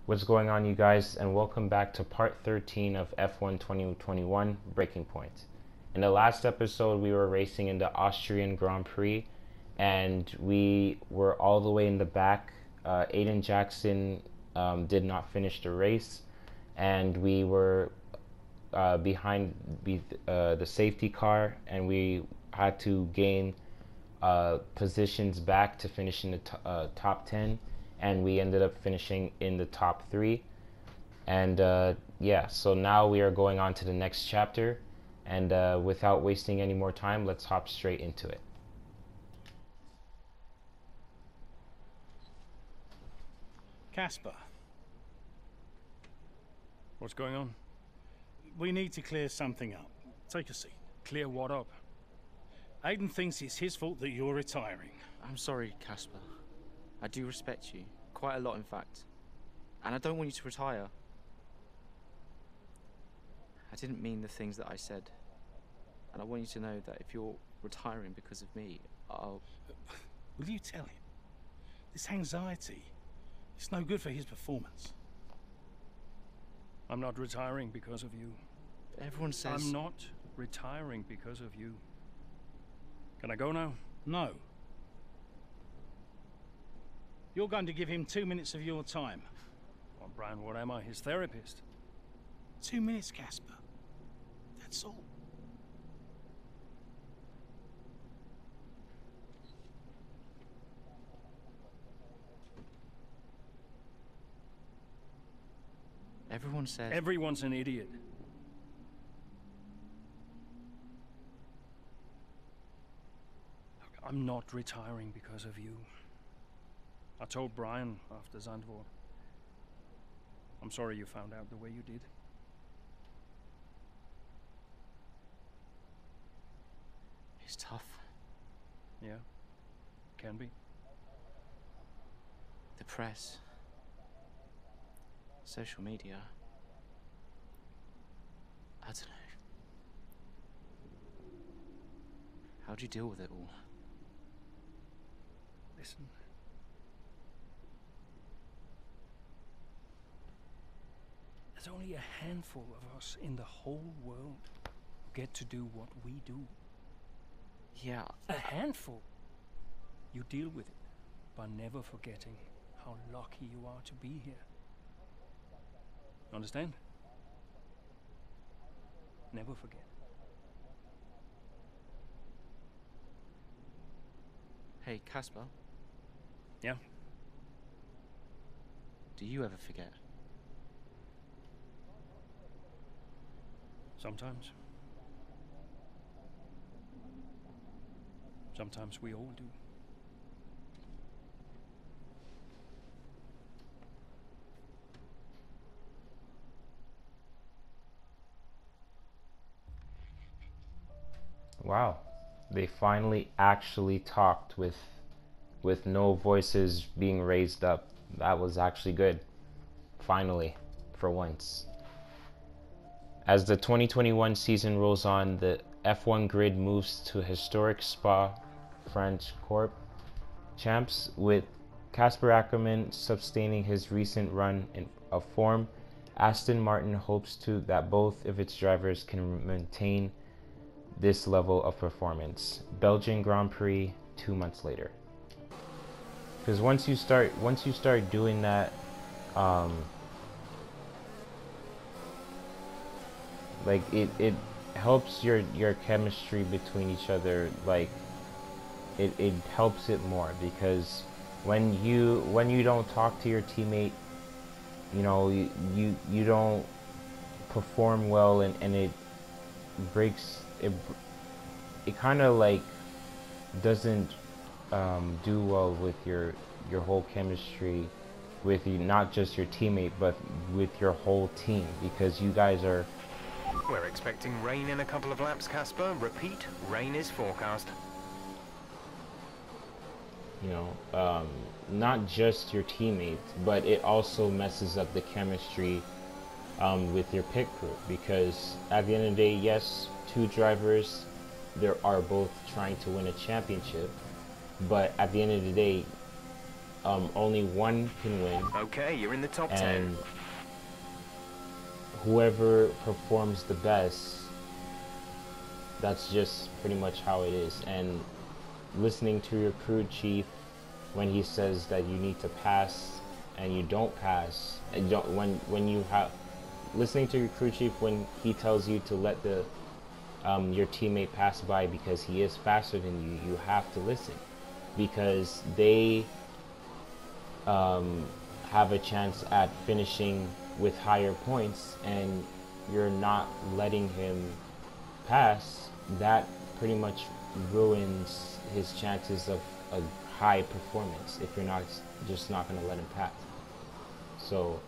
What's going on, you guys, and welcome back to part 13 of F1 2021 Breaking Point. In the last episode, we were racing in the Austrian Grand Prix, and we were all the way in the back. Aiden Jackson did not finish the race, and we were behind the safety car, and we had to gain positions back to finish in the top 10, and we ended up finishing in the top 3. And yeah, so now we are going on to the next chapter, and without wasting any more time, let's hop straight into it. Casper, What's going on? we need to clear something up. Take a seat. Clear what up? Aiden thinks it's his fault that you're retiring. I'm sorry, Casper. I do respect you. Quite a lot, in fact. And I don't want you to retire. I didn't mean the things that I said. And I want you to know that if you're retiring because of me, I'll... Will you tell him? This anxiety, it's no good for his performance. I'm not retiring because of you. Everyone says... I'm not retiring because of you. Can I go now? No. You're going to give him 2 minutes of your time. Well, Brian, what am I? His therapist? 2 minutes, Casper. That's all. Everyone says... Everyone's an idiot. Look, I'm not retiring because of you. I told Brian after Zandvoort. I'm sorry you found out the way you did. It's tough. Yeah, can be. The press. Social media. I don't know. How do you deal with it all? Listen. There's only a handful of us in the whole world who get to do what we do. Yeah, A handful. You deal with it by never forgetting how lucky you are to be here. Understand? Never forget. Hey, Casper, Yeah? do you ever forget? Sometimes. Sometimes we all do. Wow, they finally actually talked with no voices being raised up. That was actually good. Finally, for once. As the 2021 season rolls on, the F1 grid moves to historic Spa Franche Corp champs, with Casper Ackerman sustaining his recent run of form. Aston Martin hopes that both of its drivers can maintain this level of performance. Belgian Grand Prix 2 months later. Because once you start doing that, like it helps your chemistry between each other. Like it helps it more, because when you don't talk to your teammate, you know, you don't perform well, and it breaks it kind of like doesn't do well with your whole chemistry with you, not just your teammate but with your whole team, because you guys are... We're expecting rain in a couple of laps, Casper. Repeat, rain is forecast. You know, not just your teammates, but it also messes up the chemistry with your pit crew, because at the end of the day, yes, two drivers are both trying to win a championship, but at the end of the day, only one can win, Okay, you're in the top 10. and whoever performs the best, that's just pretty much how it is. And listening to your crew chief when he says that you need to pass and you don't pass, and when you have listening to your crew chief when he tells you to let the your teammate pass by because he is faster than you, you have to listen, because they have a chance at finishing with higher points, and you're not letting him pass. That pretty much ruins his chances of a high performance if you're not not going to let him pass. So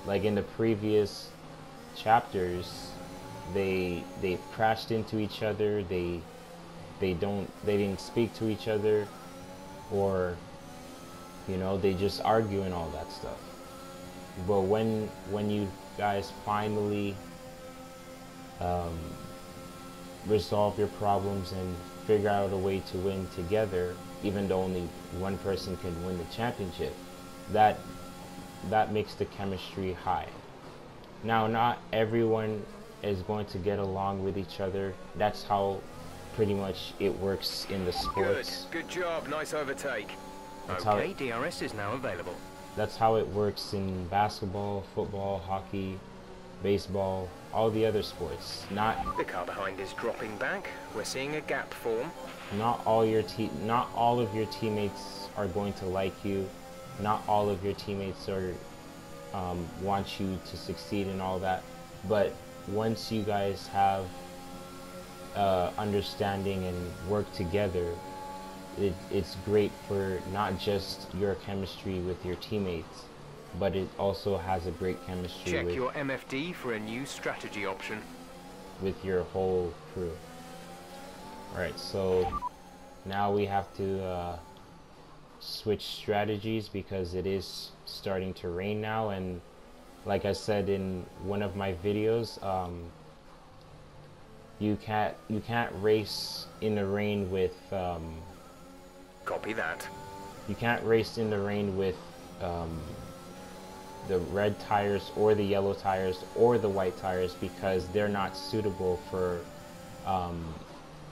like in the previous chapters, they crashed into each other, they didn't speak to each other, or you know, they just argue and all that stuff. But when you guys finally resolve your problems and figure out a way to win together, even though only one person can win the championship, that makes the chemistry high. Now, not everyone is going to get along with each other. That's how pretty much it works in the sports. Good job, nice overtake. That's Okay, DRS is now available. That's how it works in basketball, football, hockey, baseball, all the other sports. The car behind is dropping back. We're seeing a gap form. Not all of your teammates are going to like you. Not all of your teammates are want you to succeed and all that. But once you guys have understanding and work together, it's great for not just your chemistry with your teammates, but it also has a great chemistry Check your MFD for a new strategy option. with your whole crew. Alright, so now we have to switch strategies because it is starting to rain now, and like I said in one of my videos, you can't race in the rain with Copy that. you can't race in the rain with the red tires or the yellow tires or the white tires, because they're not suitable for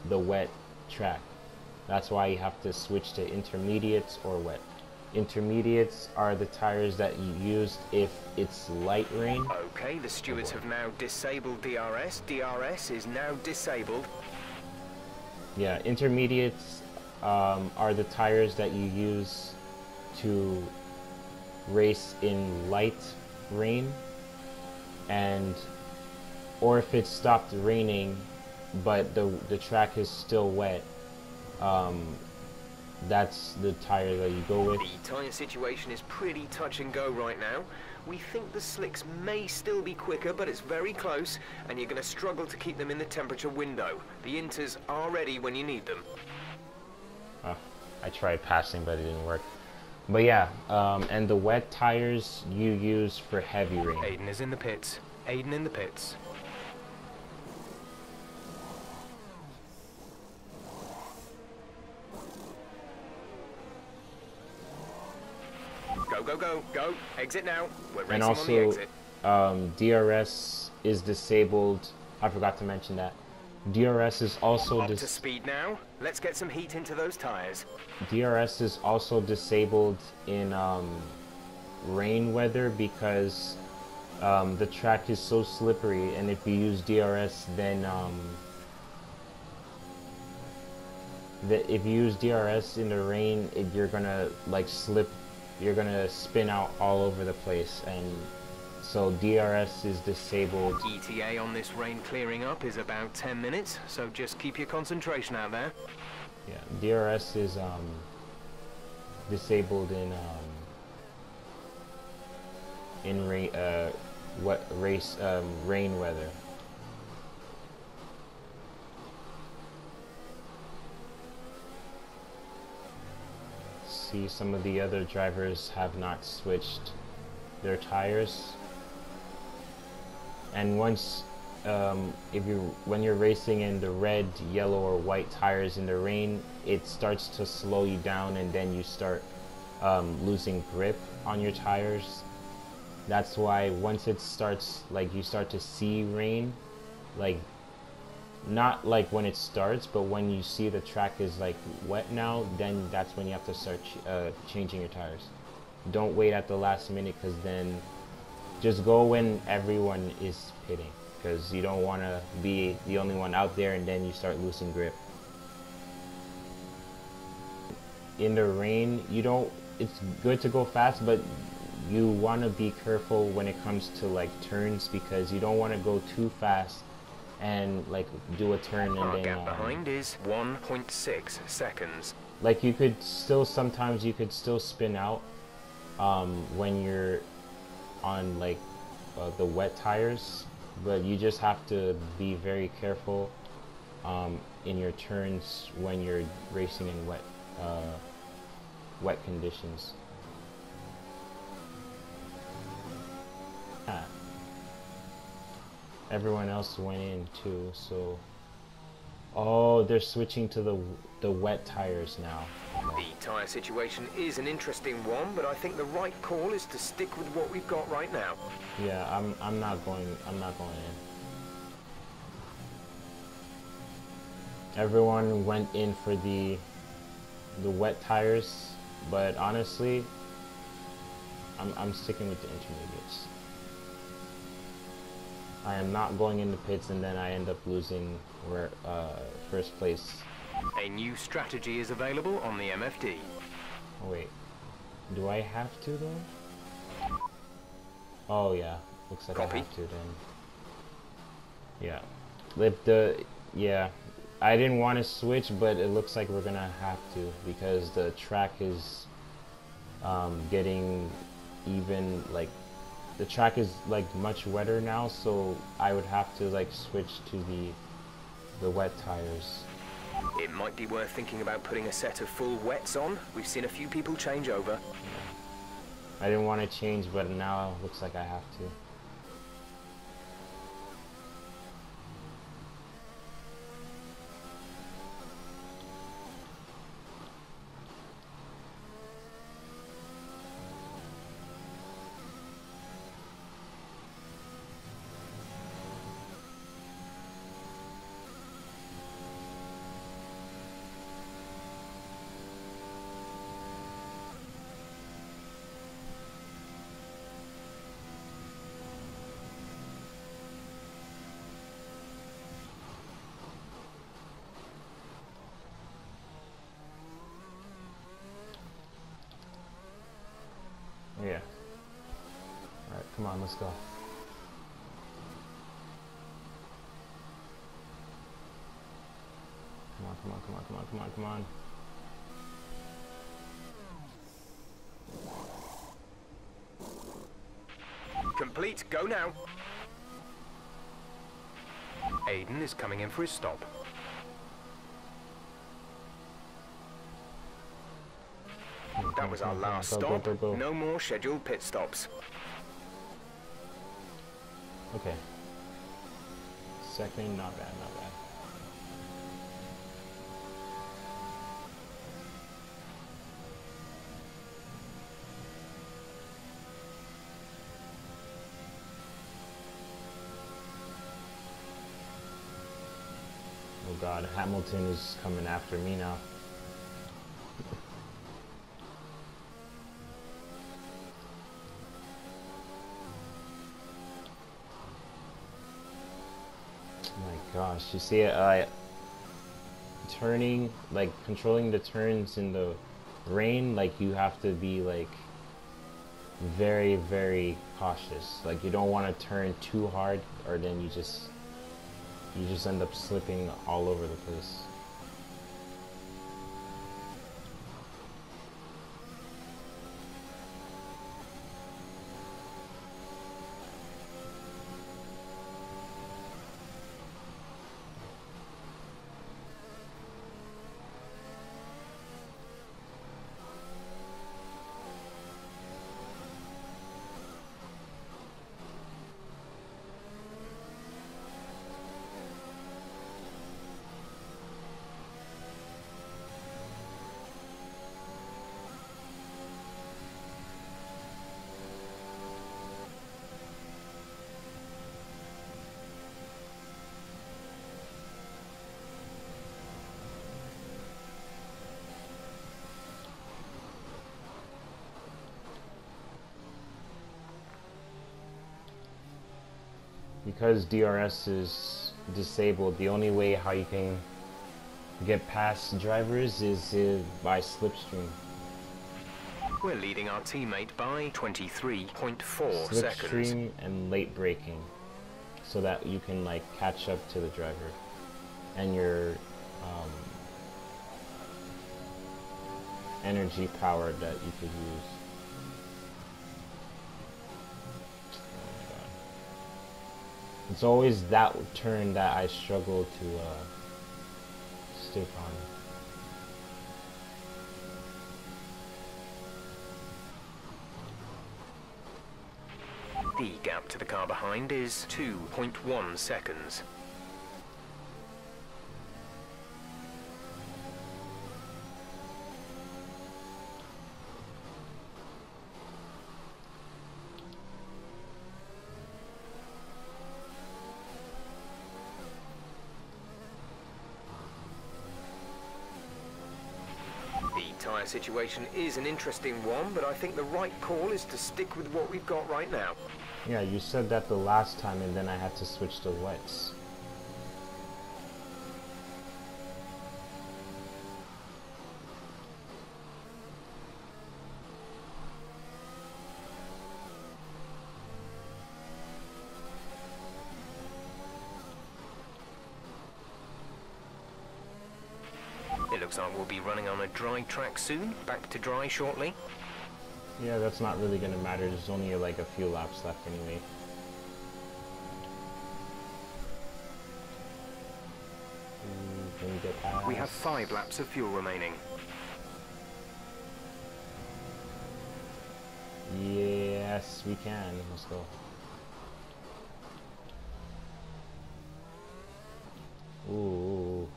the wet track. That's why you have to switch to intermediates or wet. Intermediates are the tires that you use if it's light rain. Okay, the stewards have now disabled DRS. DRS is now disabled. Yeah, intermediates are the tires that you use to race in light rain, and or if it stopped raining but the track is still wet, that's the tire that you go with. The tyre situation is pretty touch and go right now. We think the slicks may still be quicker, but it's very close, and you're going to struggle to keep them in the temperature window. The inters are ready when you need them. I tried passing, but it didn't work. But yeah, and the wet tires you use for heavy rain. Aiden is in the pits. Aiden in the pits. Go, go, go, go. Exit now. We're racing And on the exit. also, DRS is disabled. I forgot to mention that. DRS is also Up to speed now. Let's get some heat into those tires. DRS is also disabled in rain weather because the track is so slippery, and if you use DRS, then if you use DRS in the rain, you're gonna like slip. You're gonna spin out all over the place, and so DRS is disabled. ETA on this rain clearing up is about 10 minutes, so just keep your concentration out there. Yeah, DRS is disabled in rain rain weather. See, some of the other drivers have not switched their tires, and once if you when you're racing in the red, yellow, or white tires in the rain, it starts to slow you down, and then you start losing grip on your tires. That's why once it starts, like you start to see rain, like not like when it starts, but when you see the track is like wet now, then that's when you have to start changing your tires. Don't wait at the last minute, because then just go when everyone is pitting, because you don't want to be the only one out there and then you start losing grip. In the rain, it's good to go fast, but you want to be careful when it comes to like turns, because you don't want to go too fast and like do a turn and Our then gap behind is 1.6 seconds. like you could still sometimes spin out when you're on like the wet tires, but you just have to be very careful in your turns when you're racing in wet conditions. Everyone else went in too, so oh, they're switching to the wet tires now. The tyre situation is an interesting one, but I think the right call is to stick with what we've got right now. Yeah, I'm not going in. Everyone went in for the wet tires, but honestly, I'm sticking with the intermediates. I am not going in the pits and then I end up losing first place. A new strategy is available on the MFD. Oh wait, do I have to though? Oh yeah, looks like Copy. I have to then. Yeah, I didn't want to switch, but it looks like we're gonna have to, because the track is getting even, like the track is like much wetter now, so I would have to like switch to the wet tires. It might be worth thinking about putting a set of full wets on. We've seen a few people change over. I didn't want to change, but now it looks like I have to. Yeah. Alright, come on, let's go. Come on. Complete, go now. Aiden is coming in for his stop. That was our last stop. Go. No more scheduled pit stops. Okay. Second, not bad. Oh God, Hamilton is coming after me now. Gosh, you see it, turning, like controlling the turns in the rain, like you have to be like very, very cautious. Like you don't want to turn too hard, or then you just end up slipping all over the place. because DRS is disabled, the only way how you can get past drivers is by slipstream. We're leading our teammate by 23.4 seconds. Slipstream and late braking, so that you can like catch up to the driver, and your energy power that you could use. Oh my god. It's always that turn that I struggle to stick on. The gap to the car behind is 2.1 seconds. The tyre situation is an interesting one, but I think the right call is to stick with what we've got right now. Yeah, you said that the last time and then I had to switch to wets. It looks like we'll be running on a dry track soon. Back to dry shortly. Yeah, that's not really gonna matter. There's only like a few laps left anyway. Can we get past? We have 5 laps of fuel remaining. Yes, we can. Let's go. Ooh.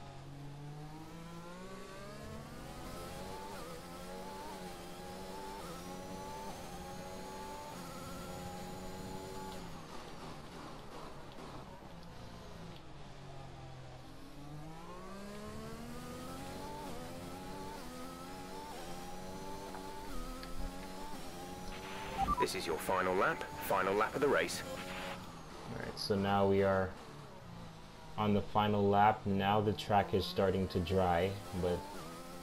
This is your final lap of the race. Alright, so now we are on the final lap. Now the track is starting to dry, but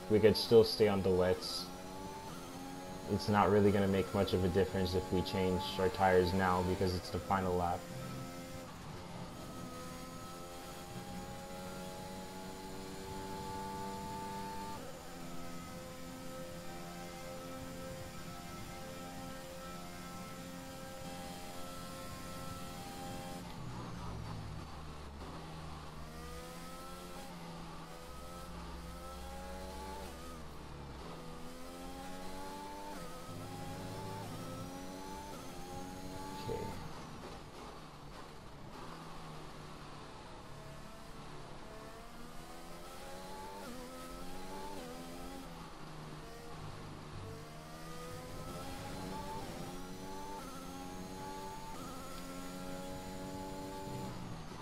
we could still stay on the wets. It's not really going to make much of a difference if we change our tires now because it's the final lap.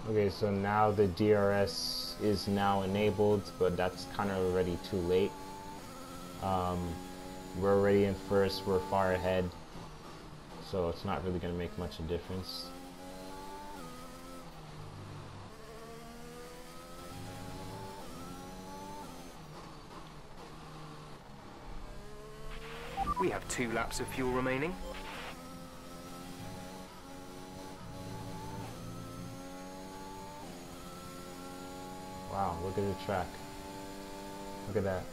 Okay, so now the DRS is now enabled, but that's kind of already too late. We're already in first, we're far ahead, so it's not really going to make much of a difference. We have 2 laps of fuel remaining. Wow, look at the track. Look at that.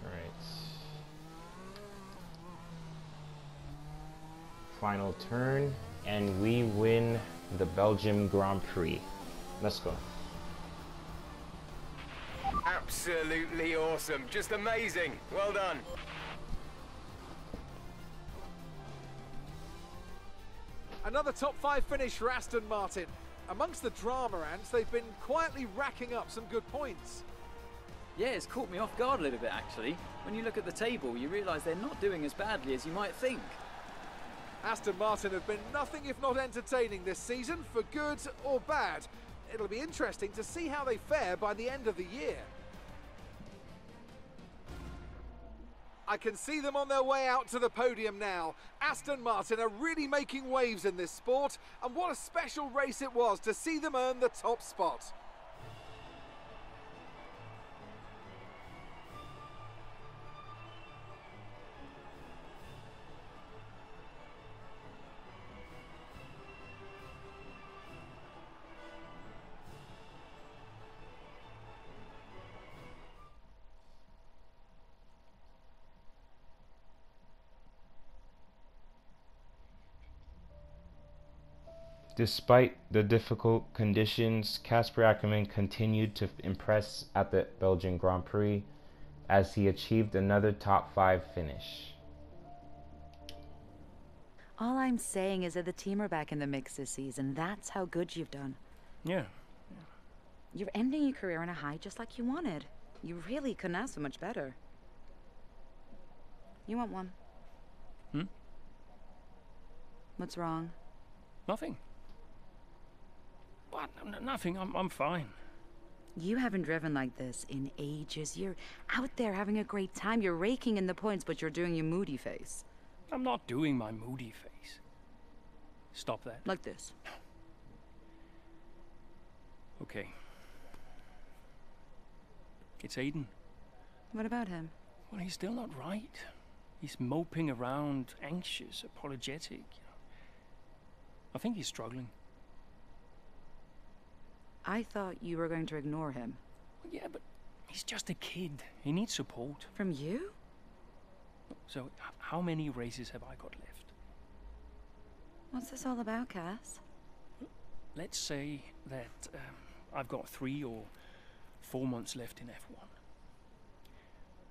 Alright. Final turn, and we win the Belgium Grand Prix. Let's go. Absolutely awesome. Just amazing. Well done. Another top 5 finish for Aston Martin. Amongst the drama ants, they've been quietly racking up some good points. Yeah, it's caught me off guard a little bit actually. When you look at the table, you realise they're not doing as badly as you might think. Aston Martin have been nothing if not entertaining this season, for good or bad. it'll be interesting to see how they fare by the end of the year. I can see them on their way out to the podium now. Aston Martin are really making waves in this sport, and what a special race it was to see them earn the top spot. Despite the difficult conditions, Casper Ackermann continued to impress at the Belgian Grand Prix as he achieved another top 5 finish. All I'm saying is that the team are back in the mix this season. That's how good you've done. Yeah. You're ending your career on a high just like you wanted. You really couldn't ask for much better. You want one? Hmm? What's wrong? Nothing. What? Nothing. I'm fine. You haven't driven like this in ages. You're out there having a great time. You're raking in the points, but you're doing your moody face. I'm not doing my moody face. Stop that. Like this. Okay. It's Aiden. What about him? Well, he's still not right. He's moping around, anxious, apologetic. I think he's struggling. I thought you were going to ignore him. Well, yeah, but he's just a kid. He needs support. From you? So, how many races have I got left? What's this all about, Cass? Let's say that I've got 3 or 4 months left in F1.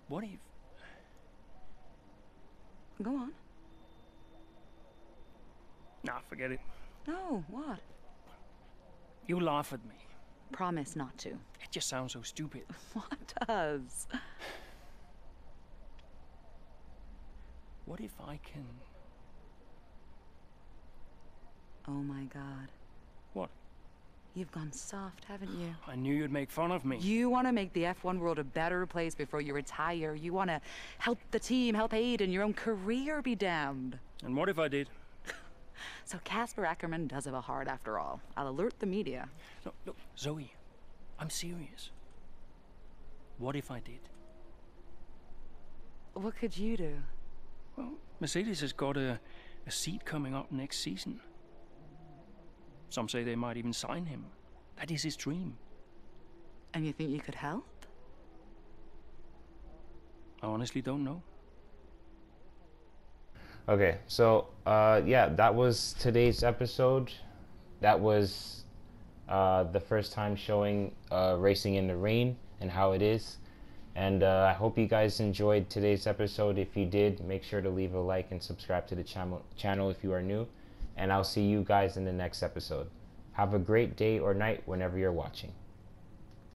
What if... Go on. Nah, forget it. No, what? You laugh at me. Promise not to. It just sounds so stupid. What does? What if I can... Oh my God. What? You've gone soft, haven't you? I knew you'd make fun of me. You want to make the F1 world a better place before you retire. You want to help the team, help Aiden, your own career be damned. And what if I did? So Casper Ackermann does have a heart after all. I'll alert the media. Look, Zoe, I'm serious. What if I did? What could you do? Well, Mercedes has got a seat coming up next season. Some say they might even sign him. That is his dream. And you think you could help? I honestly don't know. Okay, so yeah, that was today's episode. That was the first time showing racing in the rain and how it is. And I hope you guys enjoyed today's episode. If you did, make sure to leave a like and subscribe to the channel if you are new. And I'll see you guys in the next episode. Have a great day or night whenever you're watching.